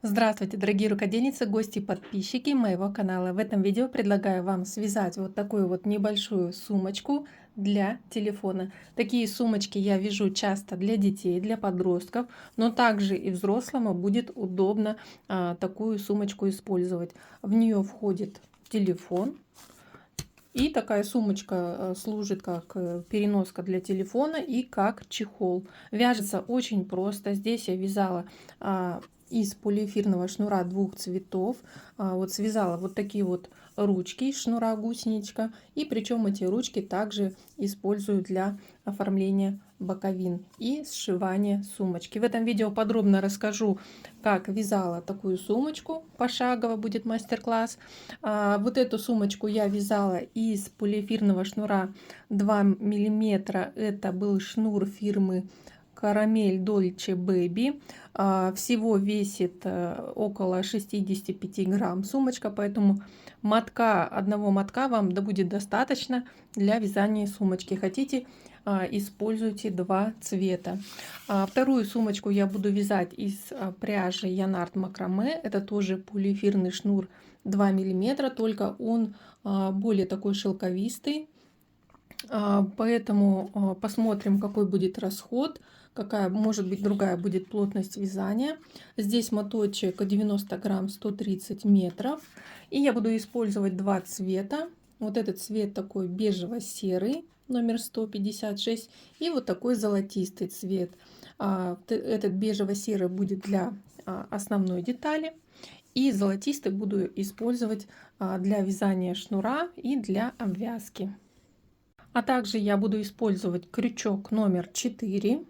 Здравствуйте, дорогие рукодельницы, гости и подписчики моего канала. В этом видео предлагаю вам связать вот такую вот небольшую сумочку для телефона. Такие сумочки я вяжу часто для детей, для подростков, но также и взрослому будет удобно такую сумочку использовать. В нее входит телефон. И такая сумочка служит как переноска для телефона и как чехол. Вяжется очень просто. Здесь я вязала из полиэфирного шнура двух цветов. Вот связала вот такие вот ручки из шнура гусеничка. И причем эти ручки также использую для оформления боковин и сшивания сумочки. В этом видео подробно расскажу, как вязала такую сумочку. Пошагово будет мастер-класс. Вот эту сумочку я вязала из полиэфирного шнура 2 миллиметра. Это был шнур фирмы Карамель Dolce Baby. Всего весит около 65 грамм сумочка, поэтому одного мотка вам будет достаточно для вязания сумочки. Хотите, используйте два цвета. Вторую сумочку я буду вязать из пряжи Янард Макраме. Это тоже полиэфирный шнур 2 миллиметра, только он более такой шелковистый. Поэтому посмотрим, какой будет расход, какая может быть другая будет плотность вязания. Здесь моточек 90 грамм, 130 метров. И я буду использовать два цвета. Вот этот цвет такой бежево-серый, номер 156, и вот такой золотистый цвет. Этот бежево-серый будет для основной детали. И золотистый буду использовать для вязания шнура и для обвязки. А также я буду использовать крючок номер 4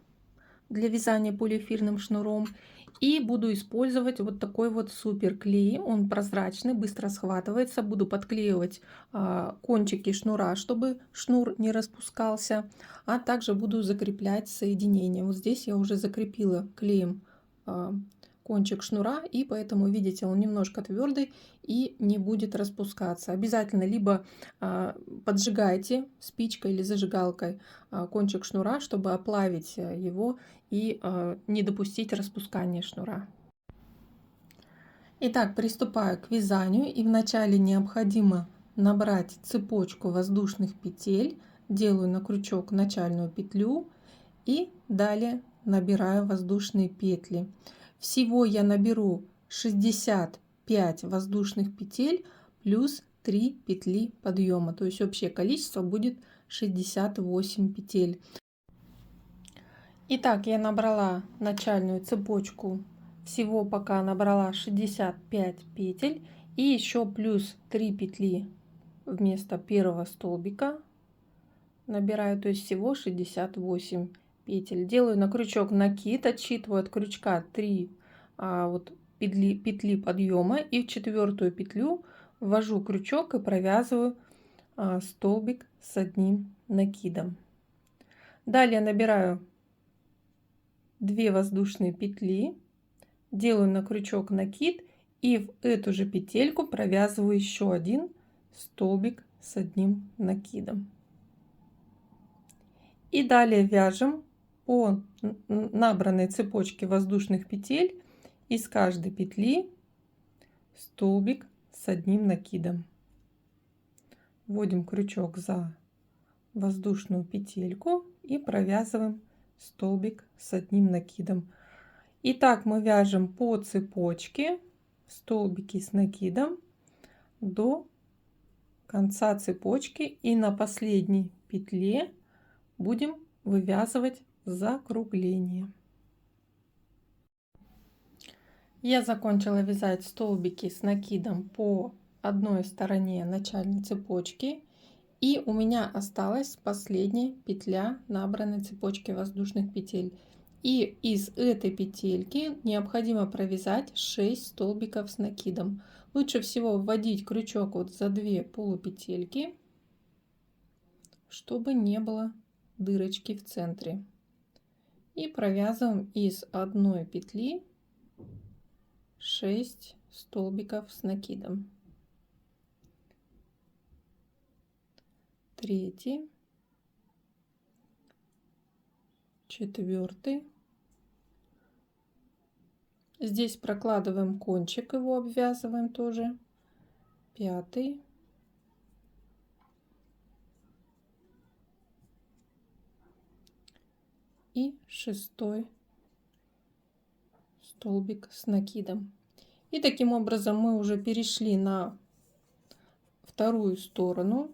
для вязания полиэфирным шнуром. И буду использовать вот такой вот супер клей. Он прозрачный, быстро схватывается. Буду подклеивать кончики шнура, чтобы шнур не распускался. А также буду закреплять соединение. Вот здесь я уже закрепила клеем кончик шнура, и поэтому, видите, он немножко твердый и не будет распускаться. Обязательно либо поджигайте спичкой или зажигалкой кончик шнура, чтобы оплавить его и не допустить распускания шнура. Итак, приступаю к вязанию, и вначале необходимо набрать цепочку воздушных петель, делаю на крючок начальную петлю и далее набираю воздушные петли. Всего я наберу 65 воздушных петель плюс 3 петли подъема, то есть общее количество будет 68 петель. Итак, я набрала начальную цепочку, всего пока набрала 65 петель, и еще плюс 3 петли вместо первого столбика набираю, то есть всего 68 петель. Делаю на крючок накид, отсчитываю от крючка 3 петли подъема, и в четвертую петлю ввожу крючок и провязываю столбик с одним накидом. Далее набираю 2 воздушные петли, делаю на крючок накид, и в эту же петельку провязываю еще один столбик с одним накидом. И далее вяжем по набранной цепочке воздушных петель из каждой петли столбик с одним накидом. Вводим крючок за воздушную петельку и провязываем столбик с одним накидом. И так мы вяжем по цепочке столбики с накидом до конца цепочки, и на последней петле будем вывязывать закругление. Я закончила вязать столбики с накидом по одной стороне начальной цепочки, и у меня осталась последняя петля набранной цепочки воздушных петель. И из этой петельки необходимо провязать 6 столбиков с накидом. Лучше всего вводить крючок вот за 2 полупетельки, чтобы не было дырочки в центре. И провязываем из одной петли 6 столбиков с накидом. Третий, четвертый. Здесь прокладываем кончик, его обвязываем тоже. 5 и 6 столбик с накидом. И таким образом мы уже перешли на вторую сторону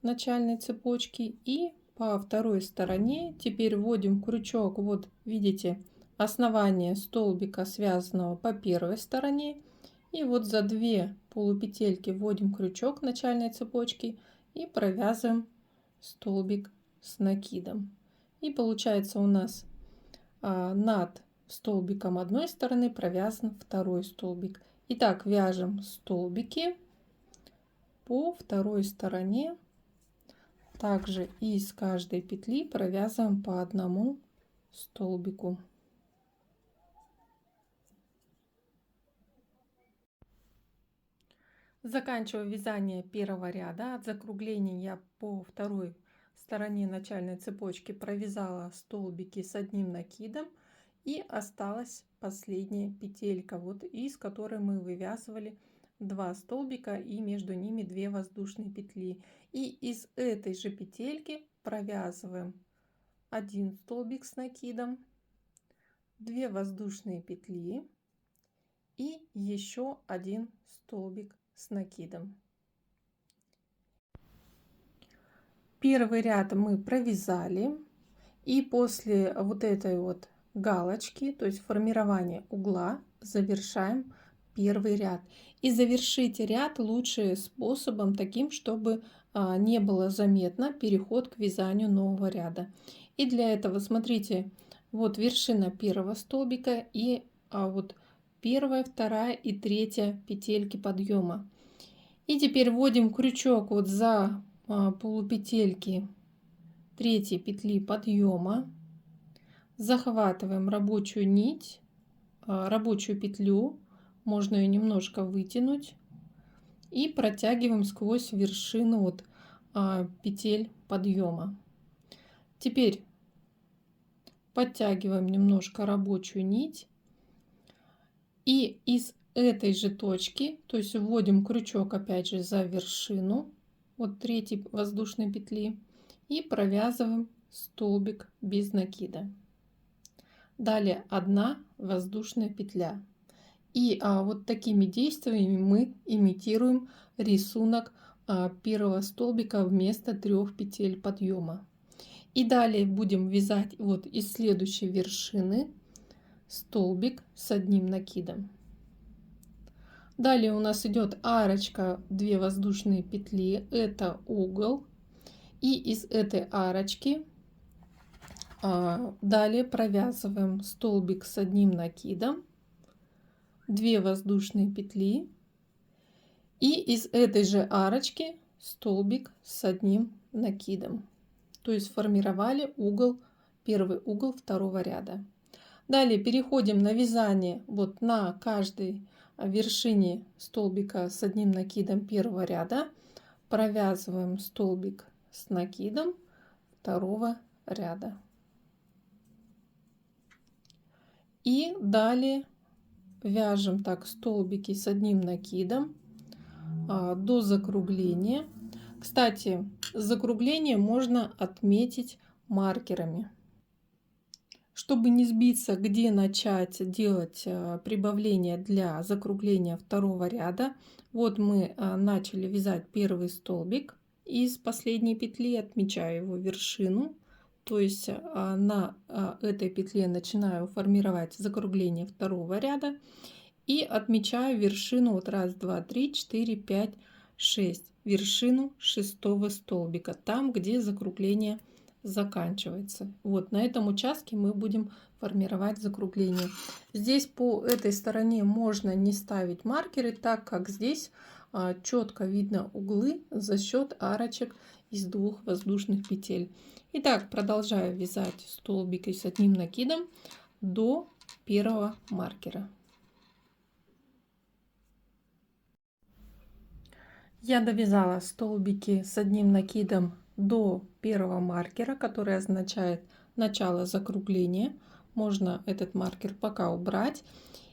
начальной цепочки, и по второй стороне теперь вводим крючок. Вот видите, основание столбика, связанного по первой стороне, и вот за 2 полупетельки вводим крючок начальной цепочки и провязываем столбик с накидом. И получается у нас над столбиком одной стороны провязан второй столбик. Итак, вяжем столбики по второй стороне. Также из каждой петли провязываем по одному столбику. Заканчиваю вязание первого ряда. От закругления я по второй стороне начальной цепочки провязала столбики с одним накидом, и осталась последняя петелька, вот из которой мы вывязывали 2 столбика и между ними 2 воздушные петли. И из этой же петельки провязываем 1 столбик с накидом, 2 воздушные петли и еще 1 столбик с накидом. Первый ряд мы провязали, и после вот этой вот галочки, то есть формирования угла, завершаем первый ряд. И завершить ряд лучше способом таким, чтобы не было заметно переход к вязанию нового ряда. И для этого смотрите, вот вершина первого столбика и вот первая, вторая и третья петельки подъема. И теперь вводим крючок вот за полупетельки третьей петли подъема, захватываем рабочую нить, рабочую петлю, можно ее немножко вытянуть, и протягиваем сквозь вершину вот петель подъема. Теперь подтягиваем немножко рабочую нить, и из этой же точки, то есть вводим крючок опять же за вершину вот третьей воздушной петли и провязываем столбик без накида. Далее 1 воздушная петля. И вот такими действиями мы имитируем рисунок первого столбика вместо 3 петель подъема. И далее будем вязать вот из следующей вершины столбик с одним накидом. Далее у нас идет арочка, 2 воздушные петли, это угол. И из этой арочки далее провязываем столбик с одним накидом, 2 воздушные петли, и из этой же арочки столбик с одним накидом. То есть формировали угол, первый угол второго ряда. Далее переходим на вязание вот на каждой вершине столбика с одним накидом первого ряда, провязываем столбик с накидом второго ряда. И далее вяжем так столбики с одним накидом до закругления. Кстати, закругление можно отметить маркерами. Чтобы не сбиться, где начать делать прибавление для закругления второго ряда, вот мы начали вязать первый столбик из последней петли, отмечаю его вершину. То есть на этой петле начинаю формировать закругление второго ряда и отмечаю вершину вот 1, 2, 3, 4, 5, 6, вершину 6 столбика, там где закругление заканчивается. Вот на этом участке мы будем формировать закругление. Здесь по этой стороне можно не ставить маркеры, так как здесь четко видно углы за счет арочек из 2 воздушных петель. Итак, продолжаю вязать столбики с одним накидом до первого маркера. Я довязала столбики с одним накидом до первого маркера, который означает начало закругления. можно этот маркер пока убрать.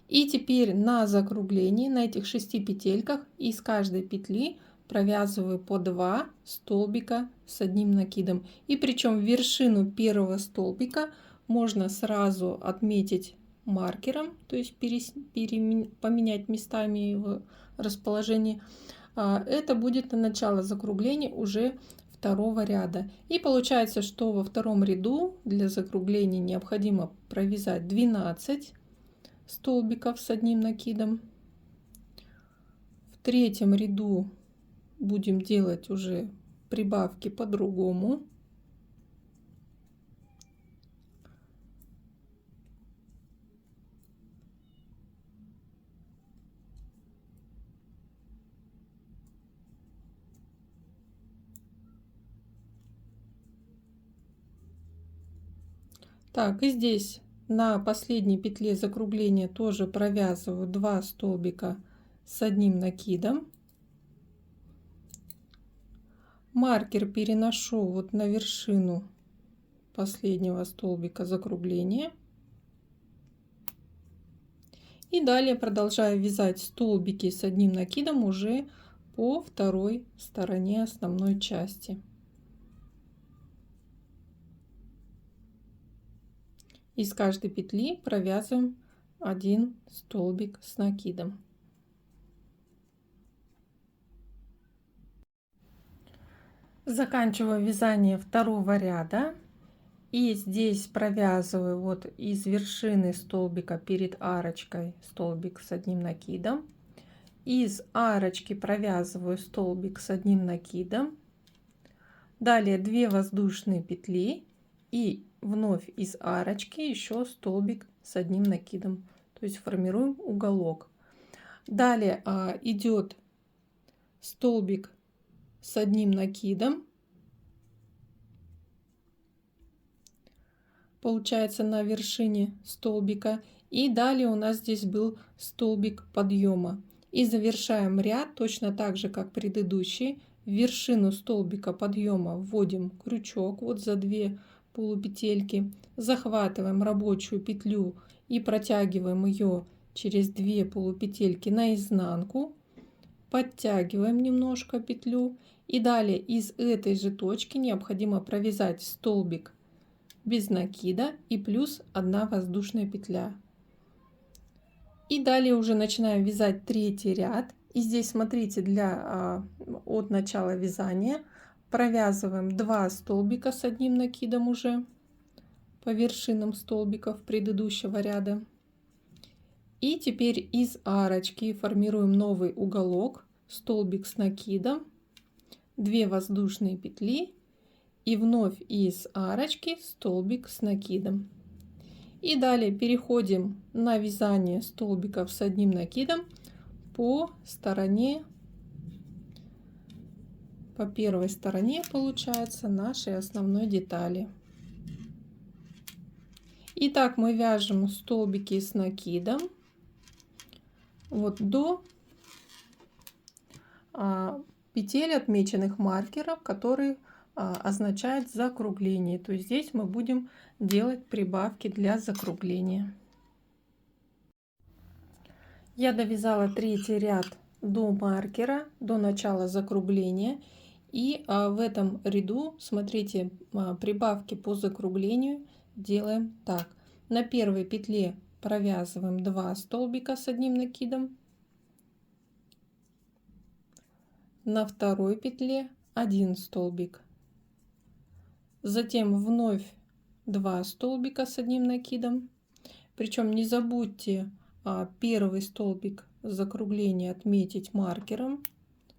И теперь на закруглении, на этих 6 петельках, из каждой петли провязываю по 2 столбика с одним накидом. И причем вершину первого столбика можно сразу отметить маркером, то есть поменять местами его расположение. Это будет на начало закругления уже второго ряда. И получается, что во втором ряду для закругления необходимо провязать 12 столбиков с одним накидом. В третьем ряду будем делать уже прибавки по-другому. Так, и здесь на последней петле закругления тоже провязываю 2 столбика с одним накидом. Маркер переношу вот на вершину последнего столбика закругления. И далее продолжаю вязать столбики с одним накидом уже по второй стороне основной части. Из каждой петли провязываем один столбик с накидом. Заканчиваю вязание второго ряда. И здесь провязываю вот из вершины столбика перед арочкой столбик с одним накидом. Из арочки провязываю столбик с одним накидом. Далее 2 воздушные петли. И вновь из арочки еще столбик с одним накидом. То есть формируем уголок. Далее идет столбик с одним накидом. Получается на вершине столбика. И далее у нас здесь был столбик подъема. И завершаем ряд точно так же, как предыдущий. В вершину столбика подъема вводим крючок вот за 2 полупетельки, захватываем рабочую петлю и протягиваем ее через 2 полупетельки наизнанку, подтягиваем немножко петлю и далее из этой же точки необходимо провязать столбик без накида и плюс 1 воздушная петля. И далее уже начинаем вязать третий ряд. И здесь смотрите, от начала вязания провязываем 2 столбика с одним накидом уже по вершинам столбиков предыдущего ряда. И теперь из арочки формируем новый уголок, столбик с накидом, 2 воздушные петли и вновь из арочки столбик с накидом. И далее переходим на вязание столбиков с одним накидом по первой стороне, получается, нашей основной детали. Итак, мы вяжем столбики с накидом вот до петель, отмеченных маркером, который означает закругление. То есть здесь мы будем делать прибавки для закругления. Я довязала третий ряд до маркера, до начала закругления. И в этом ряду, смотрите, прибавки по закруглению делаем так. На первой петле провязываем 2 столбика с одним накидом. На второй петле 1 столбик. Затем вновь 2 столбика с одним накидом. Причем не забудьте первый столбик закругления отметить маркером,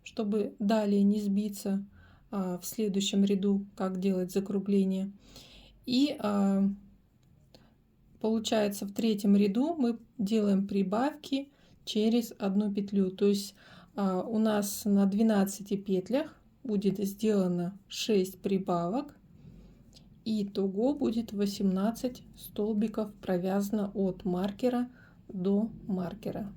чтобы далее не сбиться в следующем ряду, как делать закругление. И получается в третьем ряду мы делаем прибавки через одну петлю. То есть у нас на 12 петлях будет сделано 6 прибавок. И итого будет 18 столбиков провязано от маркера до маркера.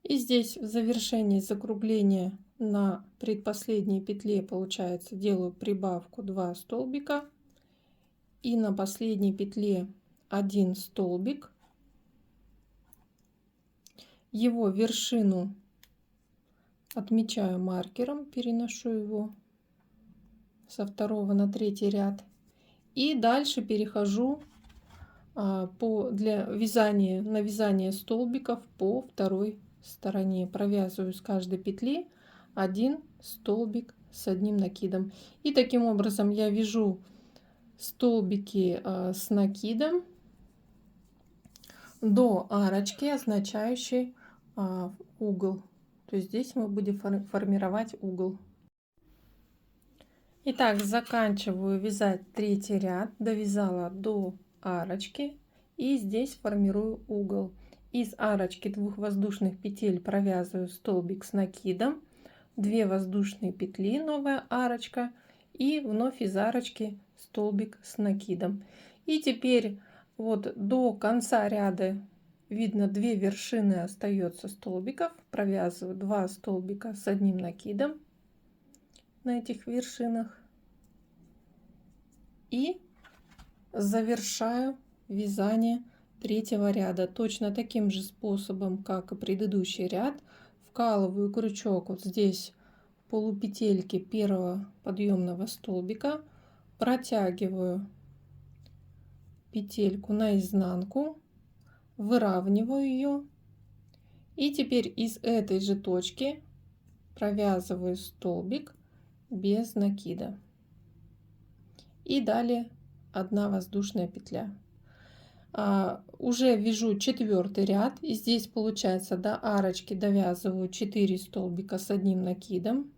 И здесь в завершении закругления на предпоследней петле, получается, делаю прибавку 2 столбика. И на последней петле 1 столбик. Его вершину отмечаю маркером, переношу его со 2 на 3 ряд. И дальше перехожу для вязания, на вязание столбиков по второй стороне. Провязываю с каждой петли 1 столбик с одним накидом. И таким образом я вяжу столбики с накидом до арочки, означающей угол. То есть здесь мы будем формировать угол. Итак, заканчиваю вязать 3 ряд, довязала до арочки и здесь формирую угол. Из арочки 2 воздушных петель провязываю столбик с накидом, 2 воздушные петли, новая арочка, и вновь из арочки столбик с накидом. И теперь вот до конца ряда видно 2 вершины остается столбиков, провязываю 2 столбика с одним накидом на этих вершинах и завершаю вязание 3-го ряда точно таким же способом, как и предыдущий ряд. Вкалываю крючок вот здесь в полупетельке 1-го подъемного столбика, протягиваю петельку наизнанку, выравниваю ее, и теперь из этой же точки провязываю столбик без накида. И далее 1 воздушная петля. Уже вяжу 4-й ряд, и здесь получается до арочки довязываю 4 столбика с одним накидом,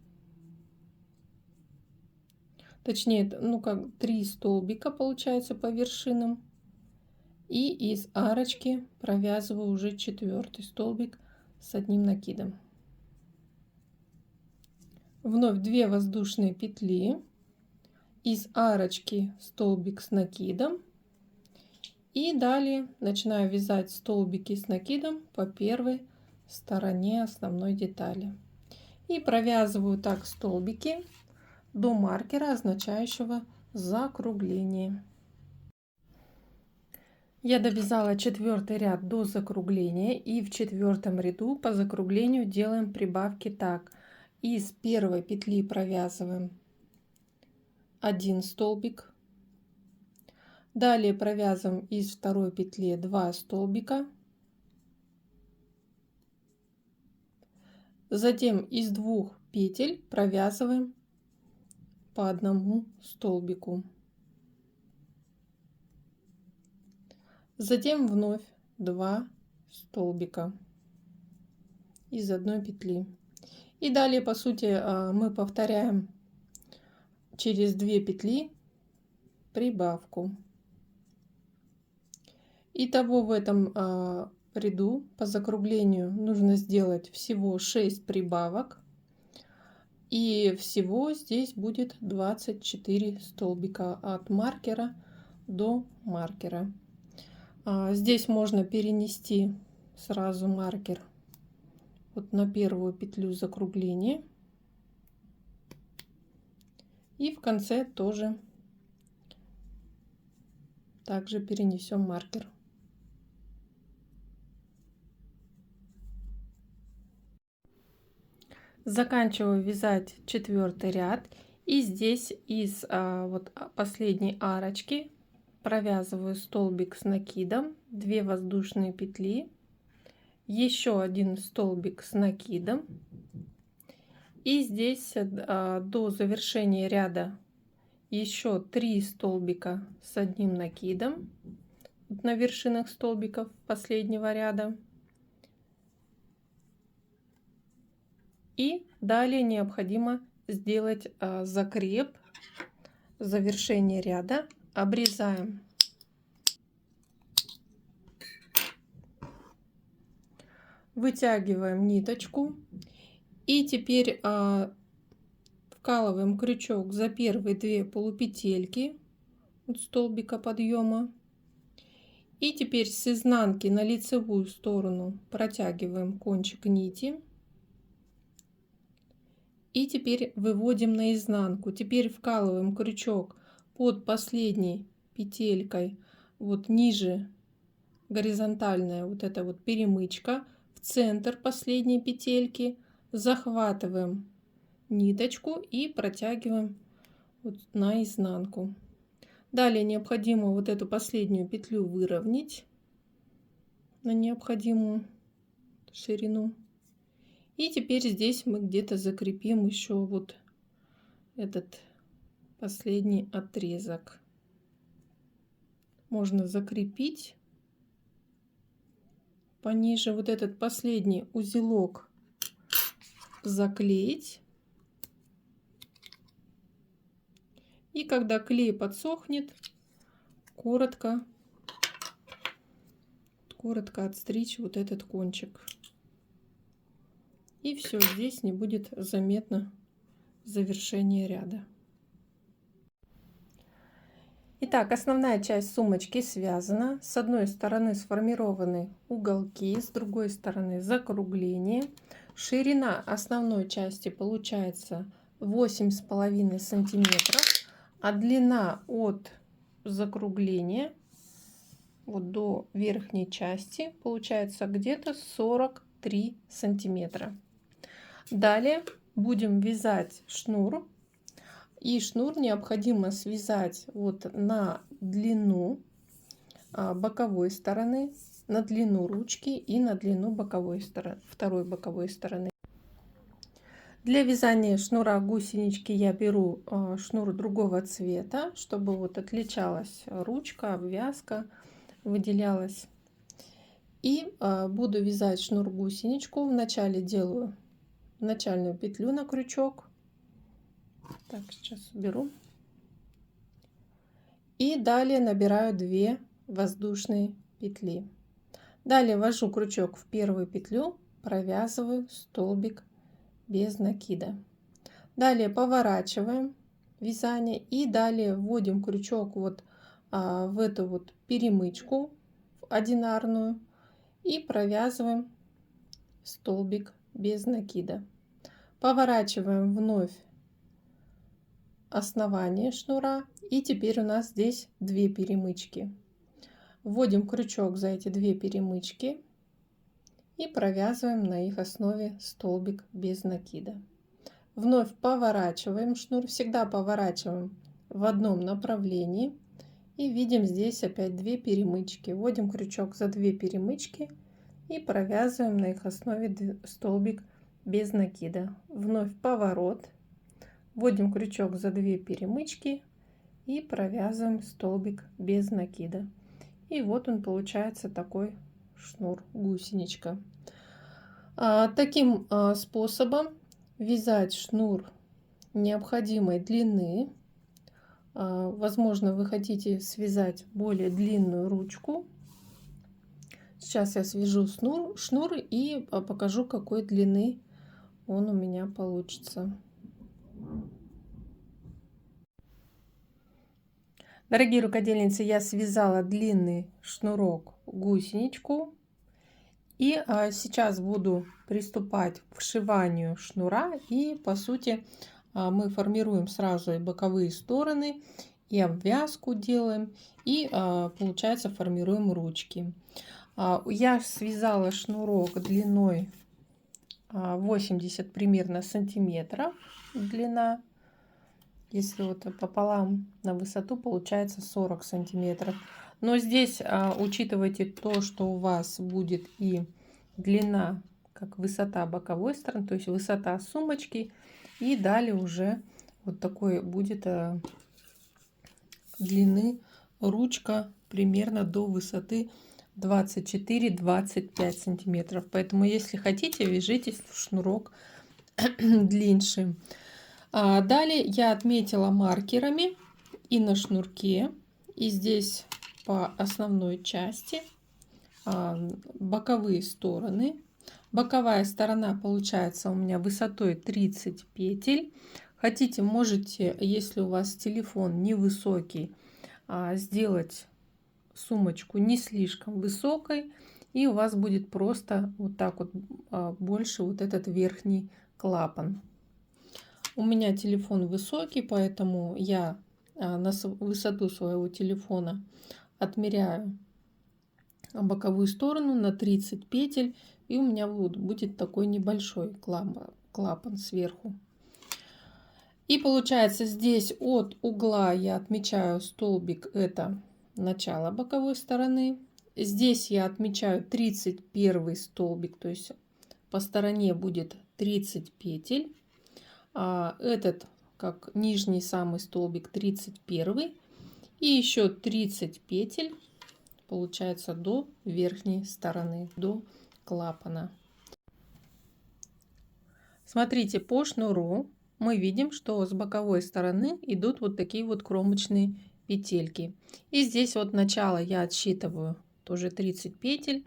точнее, ну как 3 столбика получается по вершинам, и из арочки провязываю уже 4-й столбик с одним накидом. Вновь 2 воздушные петли, из арочки столбик с накидом. И далее начинаю вязать столбики с накидом по 1-й стороне основной детали. И провязываю так столбики до маркера, означающего закругление. Я довязала 4-й ряд до закругления, и в 4-м ряду по закруглению делаем прибавки так. Из 1-й петли провязываем 1 столбик. Далее провязываем из 2-й петли 2 столбика. Затем из 2 петель провязываем по 1 столбику. Затем вновь 2 столбика из 1 петли. И далее, по сути, мы повторяем через 2 петли прибавку. Итого в этом ряду по закруглению нужно сделать всего 6 прибавок. И всего здесь будет 24 столбика от маркера до маркера. Здесь можно перенести сразу маркер вот на 1-ю петлю закругления. И в конце тоже также перенесем маркер. Заканчиваю вязать 4-й ряд, и здесь из вот последней арочки провязываю столбик с накидом, 2 воздушные петли, еще 1 столбик с накидом, и здесь до завершения ряда еще 3 столбика с одним накидом на вершинах столбиков последнего ряда. И далее необходимо сделать закреп, завершение ряда. Обрезаем вытягиваем ниточку, и теперь вкалываем крючок за первые 2 полупетельки от столбика подъема, И теперь с изнанки на лицевую сторону протягиваем кончик нити. И теперь выводим наизнанку. Теперь вкалываем крючок под последней петелькой, вот ниже горизонтальная вот эта вот перемычка, в центр последней петельки, захватываем ниточку и протягиваем вот наизнанку. Далее необходимо вот эту последнюю петлю выровнять на необходимую ширину. И теперь здесь мы где-то закрепим еще вот этот последний отрезок. Можно закрепить пониже, вот этот последний узелок заклеить. И когда клей подсохнет, коротко отстричь вот этот кончик. И все, здесь не будет заметно завершение ряда. Итак, основная часть сумочки связана. С одной стороны сформированы уголки, с другой стороны закругление. Ширина основной части получается 8,5 сантиметров, а длина от закругления вот до верхней части получается где-то 43 сантиметра. Далее будем вязать шнур. И шнур необходимо связать вот на длину боковой стороны, на длину ручки и на длину боковой стороны, второй боковой стороны. Для вязания шнура гусенички я беру шнур другого цвета, чтобы вот отличалась ручка, обвязка, выделялась. И буду вязать шнур гусеничку. Вначале делаю начальную петлю на крючок. Так, сейчас уберу. И далее набираю 2 воздушные петли. Далее ввожу крючок в первую петлю, провязываю столбик без накида. Далее поворачиваем вязание и далее вводим крючок вот в эту вот перемычку одинарную и провязываем столбик без накида. Поворачиваем вновь основание шнура, и теперь у нас здесь 2 перемычки. Вводим крючок за эти 2 перемычки и провязываем на их основе столбик без накида. Вновь поворачиваем шнур, всегда поворачиваем в одном направлении и видим здесь опять 2 перемычки. Вводим крючок за 2 перемычки и провязываем на их основе столбик без накида. Вновь поворот. Вводим крючок за 2 перемычки и провязываем столбик без накида. И вот он получается такой шнур гусеничка. Таким способом вязать шнур необходимой длины. Возможно, вы хотите связать более длинную ручку. Сейчас я свяжу шнур и покажу, какой длины он у меня получится. Дорогие рукодельницы, я связала длинный шнурок гусеничку. И сейчас буду приступать к вшиванию шнура. И по сути мы формируем сразу и боковые стороны, и обвязку делаем, и получается формируем ручки. Я связала шнурок длиной 80 примерно сантиметров длина. Если вот пополам на высоту получается 40 сантиметров. Но здесь учитывайте то, что у вас будет и длина, как высота боковой стороны, то есть высота сумочки. И далее уже вот такой будет длины ручка примерно до высоты 24-25 сантиметров. Поэтому если хотите, вяжите шнурок длиннее. Далее я отметила маркерами и на шнурке, и здесь по основной части боковые стороны. Боковая сторона получается у меня высотой 30 петель. Хотите, можете, если у вас телефон невысокий, сделать сумочку не слишком высокой, и у вас будет просто вот так вот больше вот этот верхний клапан. У меня телефон высокий, поэтому я на высоту своего телефона отмеряю боковую сторону на 30 петель, и у меня будет такой небольшой клапан сверху. И получается, здесь от угла я отмечаю столбик, это начало боковой стороны. Здесь я отмечаю 31 столбик, то есть по стороне будет 30 петель. Этот как нижний самый столбик 31, и еще 30 петель получается до верхней стороны, до клапана. Смотрите, по шнуру мы видим, что с боковой стороны идут вот такие вот кромочные петельки. И здесь вот начало я отсчитываю тоже 30 петель,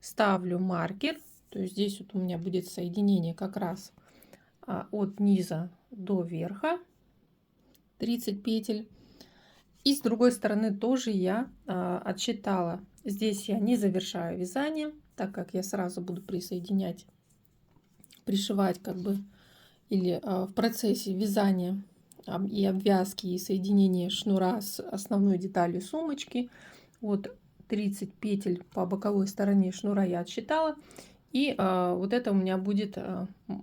ставлю маркер, то есть здесь вот у меня будет соединение как раз от низа до верха 30 петель. И с другой стороны тоже я отсчитала. Здесь я не завершаю вязание, так как я сразу буду присоединять, пришивать как бы, или в процессе вязания и обвязки и соединения шнура с основной деталью сумочки. Вот 30 петель по боковой стороне шнура я отсчитала. И вот это у меня будет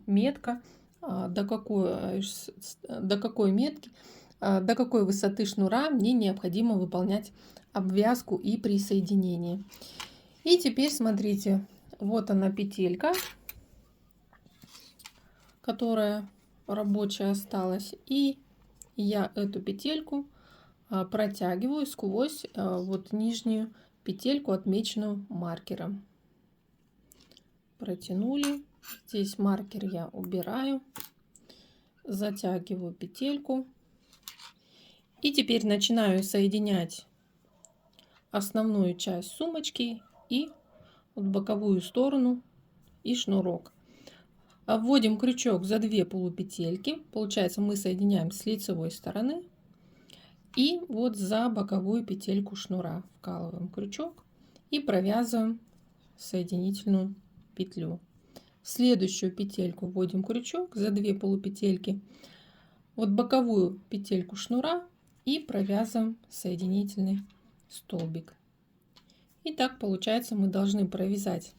метка, до какой метки, до какой высоты шнура мне необходимо выполнять обвязку и присоединение. И теперь смотрите, вот она петелька, которая рабочая осталась, и я эту петельку протягиваю сквозь вот нижнюю петельку, отмеченную маркером. Протянули, здесь маркер я убираю, затягиваю петельку, и теперь начинаю соединять основную часть сумочки и вот боковую сторону и шнурок. Вводим крючок за 2 полупетельки, получается мы соединяем с лицевой стороны, и вот за боковую петельку шнура вкалываем крючок и провязываем соединительную петлю. В следующую петельку вводим крючок за 2 полупетельки, вот боковую петельку шнура, и провязываем соединительный столбик. И так получается, мы должны провязать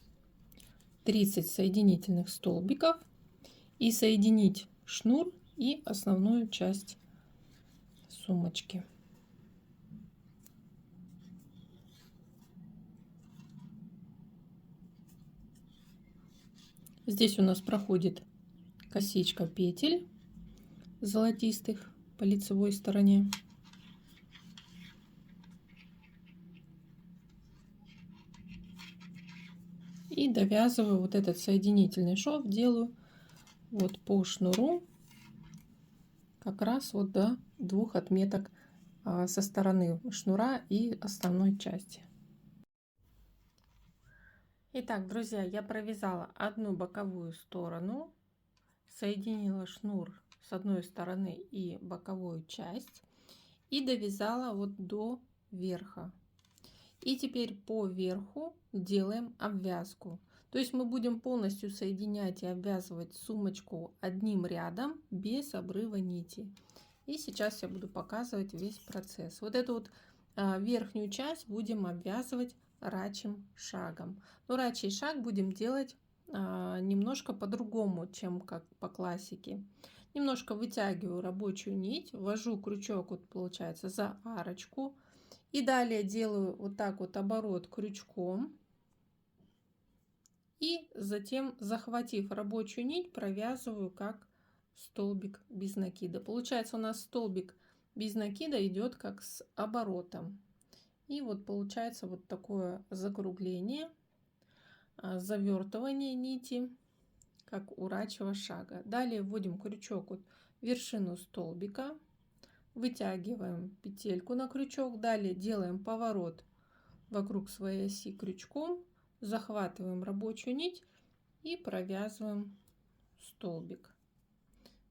30 соединительных столбиков и соединить шнур и основную часть сумочки. Здесь у нас проходит косичка петель золотистых по лицевой стороне. И довязываю вот этот соединительный шов, делаю вот по шнуру как раз вот до 2 отметок со стороны шнура и основной части. Итак, друзья, я провязала одну боковую сторону, соединила шнур с одной стороны и боковую часть, и довязала вот до верха. И теперь по верху делаем обвязку. То есть мы будем полностью соединять и обвязывать сумочку одним рядом без обрыва нити. И сейчас я буду показывать весь процесс. Вот эту вот верхнюю часть будем обвязывать рачьим шагом. Но рачий шаг будем делать немножко по-другому, чем как по классике. Немножко вытягиваю рабочую нить, ввожу крючок, вот получается, за арочку. И далее делаю вот так вот оборот крючком. И затем, захватив рабочую нить, провязываю как столбик без накида. Получается, у нас столбик без накида идет как с оборотом. И вот получается вот такое закругление, завертывание нити, как у рачьего шага. Далее вводим крючок вот в вершину столбика. Вытягиваем петельку на крючок, далее делаем поворот вокруг своей оси крючком, захватываем рабочую нить и провязываем столбик.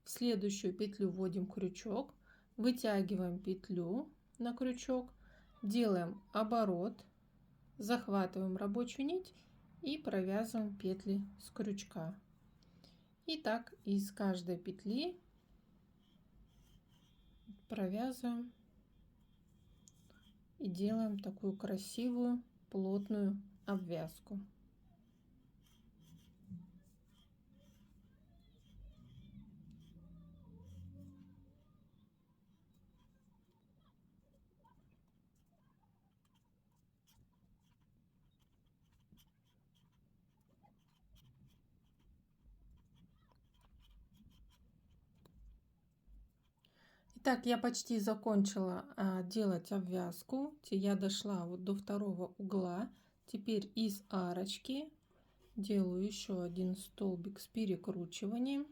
В следующую петлю вводим крючок, вытягиваем петлю на крючок, делаем оборот, захватываем рабочую нить и провязываем петли с крючка. И так из каждой петли провязываем и делаем такую красивую плотную обвязку. Итак, я почти закончила делать обвязку. Я дошла вот до второго угла. Теперь из арочки делаю еще один столбик с перекручиванием,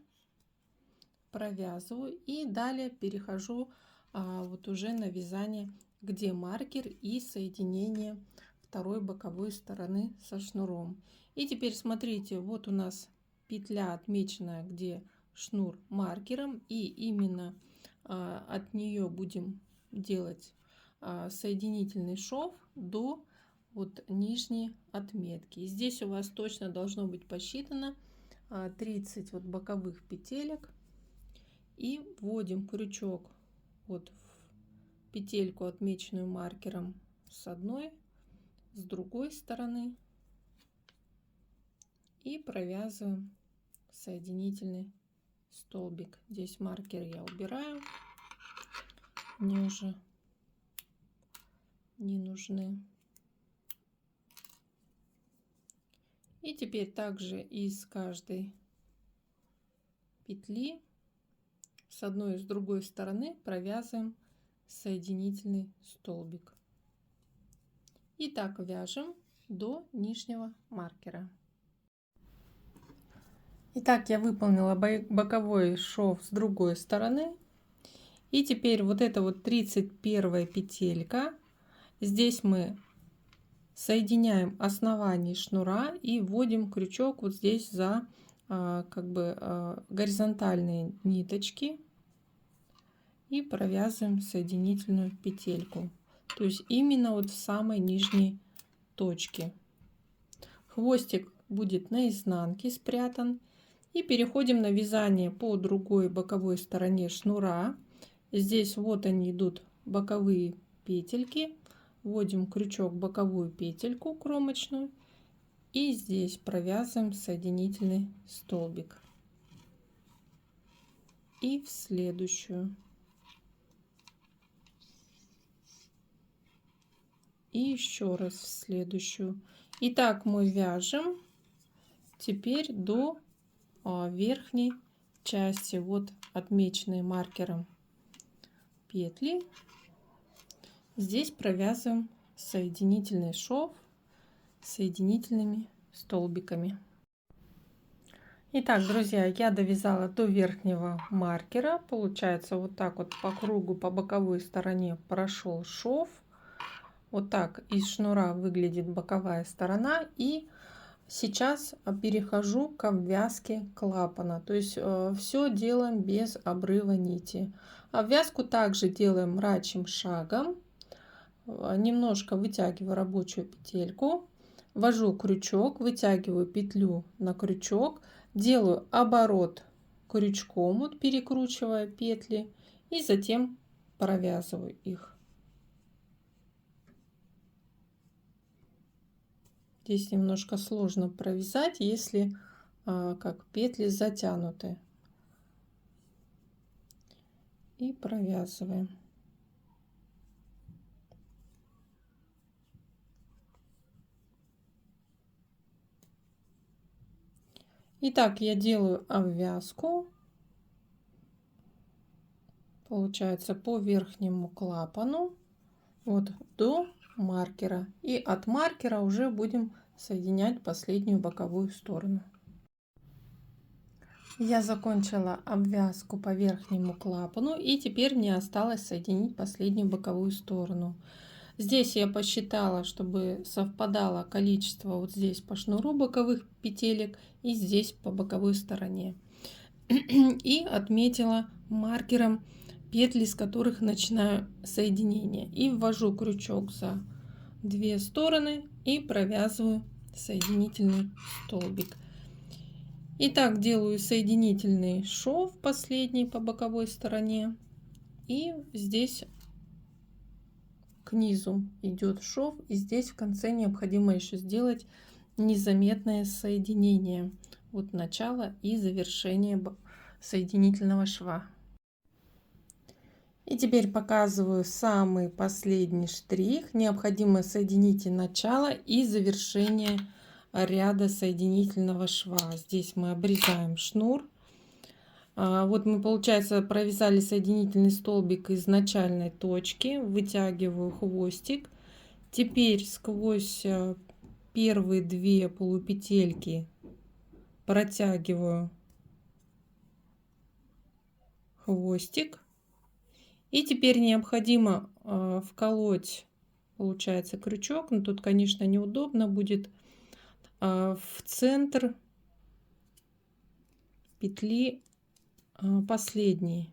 провязываю и далее перехожу вот уже на вязание, где маркер и соединение второй боковой стороны со шнуром. И теперь смотрите, вот у нас петля отмеченная, где шнур маркером, и именно от нее будем делать соединительный шов до вот нижней отметки. Здесь у вас точно должно быть посчитано 30 вот боковых петелек. И вводим крючок вот в петельку, отмеченную маркером с одной, с другой стороны, и провязываем соединительный столбик. Здесь маркер я убираю, мне уже не нужны. И теперь также из каждой петли с одной и с другой стороны провязываем соединительный столбик. И так вяжем до нижнего маркера. Итак, я выполнила боковой шов с другой стороны. И теперь вот это вот 31 петелька. Здесь мы соединяем основание шнура и вводим крючок вот здесь за горизонтальные ниточки и провязываем соединительную петельку, то есть именно вот в самой нижней точке. Хвостик будет на изнанке спрятан. И переходим на вязание по другой боковой стороне шнура. Здесь вот они идут боковые петельки. Вводим крючок в боковую петельку кромочную и здесь провязываем соединительный столбик. И в следующую. И еще раз в следующую. И так мы вяжем теперь до верхней части, вот отмеченные маркером петли. Здесь провязываем соединительный шов соединительными столбиками. Итак, друзья, я довязала до верхнего маркера. Получается, вот так вот по кругу по боковой стороне прошел шов. Вот так из шнура выглядит боковая сторона. И сейчас перехожу к обвязке клапана. То есть все делаем без обрыва нити. Обвязку также делаем рачьим шагом. Немножко вытягиваю рабочую петельку, ввожу крючок, вытягиваю петлю на крючок, делаю оборот крючком, вот перекручивая петли, и затем провязываю их. Здесь немножко сложно провязать, если как петли затянуты. И провязываем. Итак, я делаю обвязку, получается, по верхнему клапану вот до маркера, и от маркера уже будем соединять последнюю боковую сторону. Я закончила обвязку по верхнему клапану, и теперь мне осталось соединить последнюю боковую сторону. Здесь я посчитала, чтобы совпадало количество вот здесь по шнуру боковых петелек и здесь по боковой стороне. И отметила маркером петли, с которых начинаю соединение. И ввожу крючок за 2 стороны и провязываю соединительный столбик. И так делаю соединительный шов последний по боковой стороне. И здесь к низу идет шов. И здесь в конце необходимо еще сделать незаметное соединение. Вот начало и завершение соединительного шва. И теперь показываю самый последний штрих. Необходимо соединить начало и завершение ряда соединительного шва. Здесь мы обрезаем шнур. Вот мы, получается, провязали соединительный столбик из начальной точки. Вытягиваю хвостик. Теперь сквозь первые 2 полупетельки протягиваю хвостик. И теперь необходимо вколоть, получается, крючок. Но тут, конечно, неудобно будет в центр петли последней.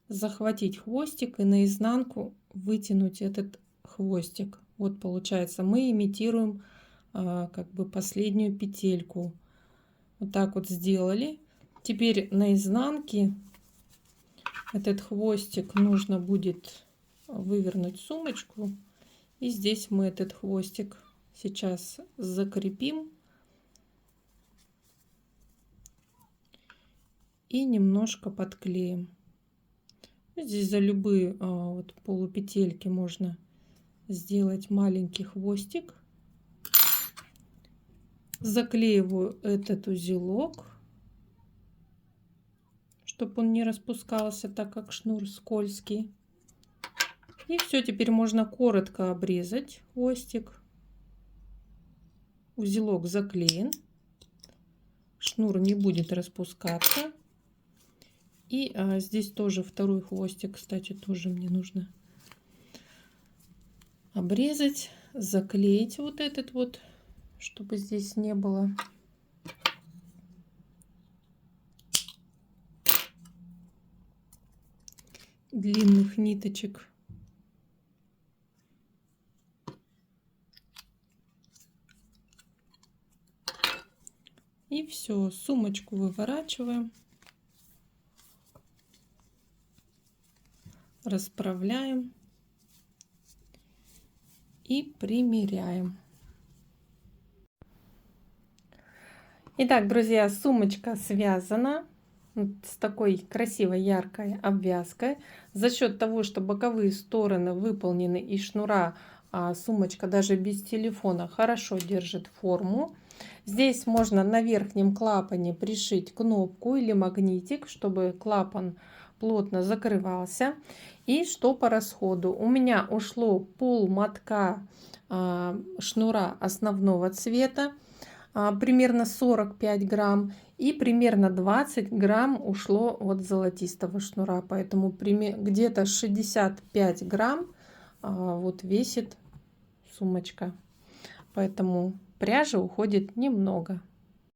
Захватить хвостик и наизнанку вытянуть этот хвостик. Вот получается, мы имитируем как бы последнюю петельку. Вот так вот сделали. Теперь на изнанке этот хвостик нужно будет вывернуть сумочку. И здесь мы этот хвостик сейчас закрепим. И немножко подклеим. Здесь за любые вот полупетельки можно сделать маленький хвостик. Заклеиваю этот узелок, чтобы он не распускался, так как шнур скользкий. И все, теперь можно коротко обрезать хвостик. Узелок заклеен, шнур не будет распускаться. И здесь тоже второй хвостик, кстати, тоже мне нужно обрезать, заклеить вот этот вот, чтобы здесь не было длинных ниточек. И все, сумочку выворачиваем, расправляем и примеряем. Итак, друзья, сумочка связана с такой красивой яркой обвязкой. За счет того, что боковые стороны выполнены из шнура, сумочка даже без телефона хорошо держит форму. Здесь можно на верхнем клапане пришить кнопку или магнитик, чтобы клапан плотно закрывался. И что по расходу? У меня ушло пол мотка шнура основного цвета, примерно 45 грамм, и примерно 20 грамм ушло от золотистого шнура, поэтому где-то 65 грамм вот весит сумочка, поэтому пряжи уходит немного.